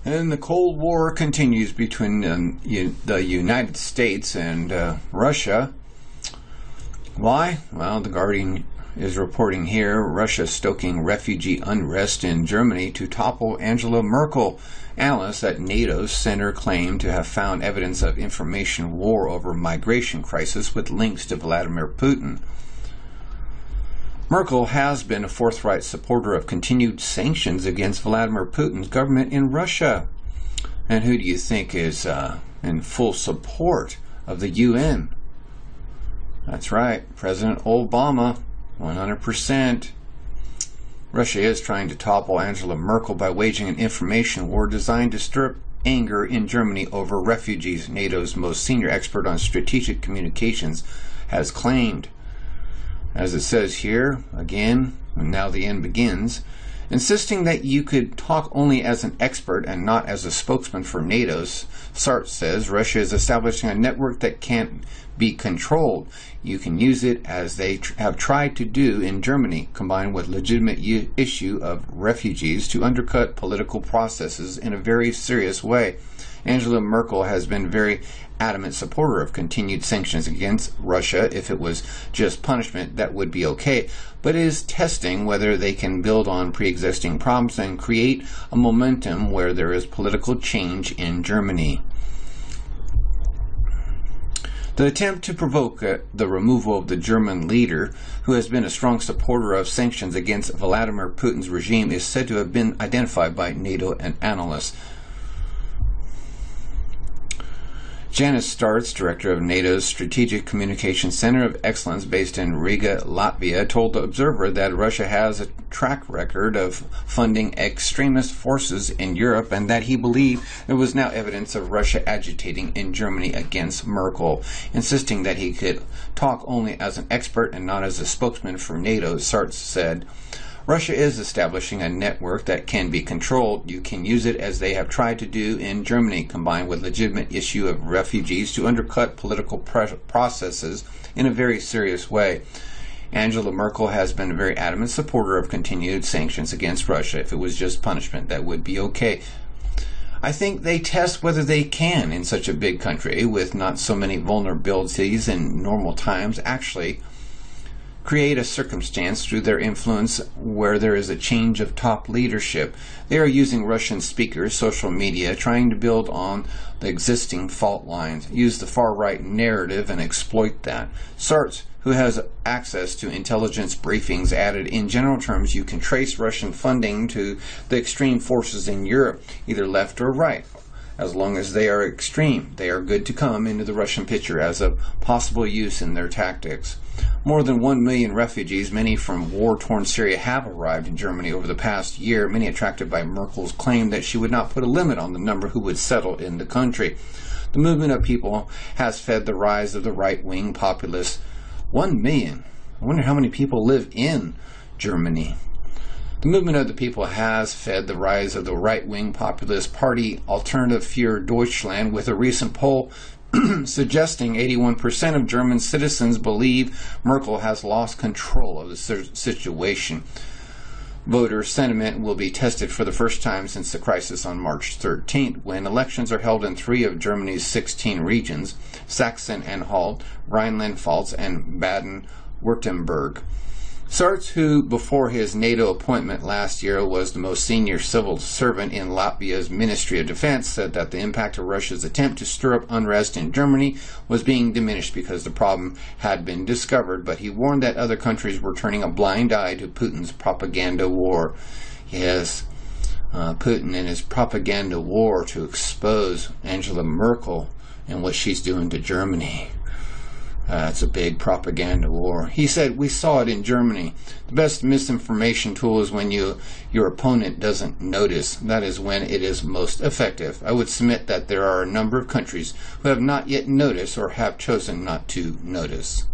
And the Cold War continues between the United States and Russia. Why? Well, The Guardian is reporting here, Russia stoking refugee unrest in Germany to topple Angela Merkel. Analysts at NATO's center claim to have found evidence of information war over migration crisis with links to Vladimir Putin. Merkel has been a forthright supporter of continued sanctions against Vladimir Putin's government in Russia. And who do you think is in full support of the UN? That's right, President Obama, 100%. Russia is trying to topple Angela Merkel by waging an information war designed to stir up anger in Germany over refugees, NATO's most senior expert on strategic communications has claimed. As it says here, again, and now the end begins, insisting that you could talk only as an expert and not as a spokesman for NATO, Sartz says Russia is establishing a network that can't be controlled. You can use it as they have tried to do in Germany, combined with legitimate issue of refugees to undercut political processes in a very serious way. Angela Merkel has been very adamant supporter of continued sanctions against Russia. If it was just punishment, that would be okay, but is testing whether they can build on pre-existing problems and create a momentum where there is political change in Germany. The attempt to provoke the removal of the German leader, who has been a strong supporter of sanctions against Vladimir Putin's regime, is said to have been identified by NATO and analysts. Janice Starts, director of NATO's Strategic Communication Center of Excellence based in Riga, Latvia, told the Observer that Russia has a track record of funding extremist forces in Europe and that he believed there was now evidence of Russia agitating in Germany against Merkel. Insisting that he could talk only as an expert and not as a spokesman for NATO, Sartz said, Russia is establishing a network that can be controlled. You can use it as they have tried to do in Germany, combined with legitimate issue of refugees to undercut political processes in a very serious way. Angela Merkel has been a very adamant supporter of continued sanctions against Russia. If it was just punishment, that would be okay. I think they test whether they can, in such a big country with not so many vulnerabilities in normal times, actually create a circumstance through their influence where there is a change of top leadership. They are using Russian speakers, social media, trying to build on the existing fault lines, use the far-right narrative and exploit that. Sartz, who has access to intelligence briefings, added, in general terms, you can trace Russian funding to the extreme forces in Europe, either left or right. As long as they are extreme, they are good to come into the Russian picture as a possible use in their tactics. More than 1 million refugees, many from war-torn Syria, have arrived in Germany over the past year, many attracted by Merkel's claim that she would not put a limit on the number who would settle in the country. The movement of people has fed the rise of the right-wing populists. 1 million. I wonder how many people live in Germany. The movement of the people has fed the rise of the right-wing populist party Alternative für Deutschland, with a recent poll suggesting 81% of German citizens believe Merkel has lost control of the situation. Voter sentiment will be tested for the first time since the crisis on March 13th, when elections are held in 3 of Germany's 16 regions, Saxony-Anhalt, Rhineland-Pfalz, and Baden-Württemberg. Sartz, who before his NATO appointment last year was the most senior civil servant in Latvia's Ministry of Defense, said that the impact of Russia's attempt to stir up unrest in Germany was being diminished because the problem had been discovered, but he warned that other countries were turning a blind eye to Putin's propaganda war. Yes, Putin and his propaganda war to expose Angela Merkel and what she's doing to Germany. It's a big propaganda war. He said, we saw it in Germany. The best misinformation tool is when your opponent doesn't notice. That is when it is most effective. I would submit that there are a number of countries who have not yet noticed or have chosen not to notice.